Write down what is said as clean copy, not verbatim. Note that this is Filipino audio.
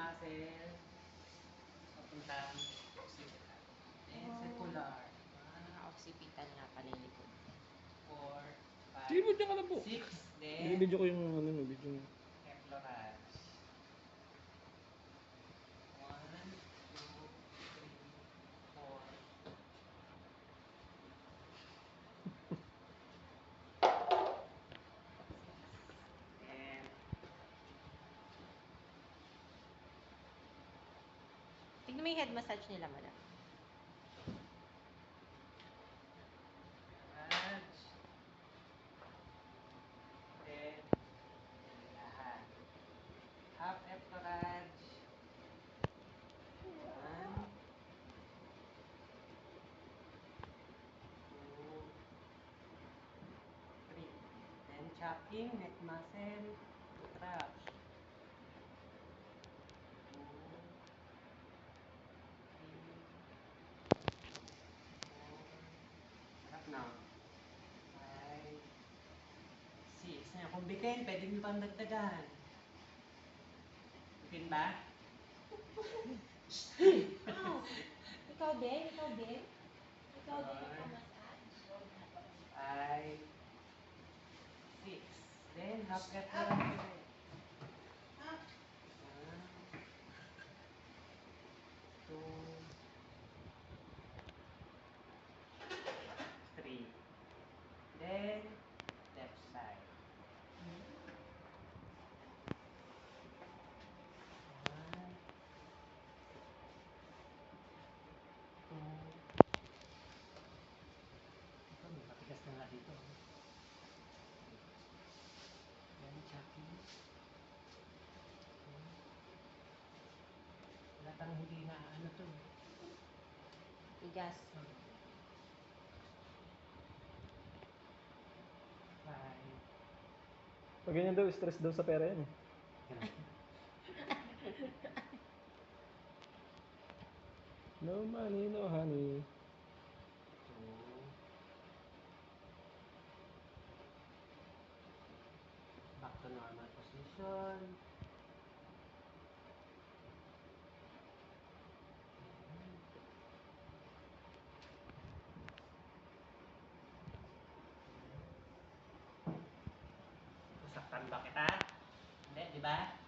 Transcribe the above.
muscle. Papuntang occipital. Then circular. Occipital nga pala yung likod. 4, 5, Sinibidyo ka na po. 6. Then, Binibidyo ko yung ano, video mo. effleurage. 1, 2, 3, 4. And Tignan mo yung head massage nila, madam. effleurage. Then, lahat. Half effleurage. 1, 2, 3. Then, chopping, neck muscle, trap. 2, 3, 4. Sarap na. 5, 6. Ngayon, kung bitin, pwede nyo pang dagdagan. Bitin ba? Ikaw din? Ikaw din? Ikaw din Alright. nagpa-massage? 5, 6. Then, half effleurage ulit. 1, 2, 3. Then, left side. 1, 2. Ito, may matigas na nga dito. Then, chopping. Halatang hindi na ano to. Tigas. 5. Pag ganyan daw, stress daw sa pera yan. No money, no honey. 2. Back to normal position. Saktan ba kita? Hindi, di ba?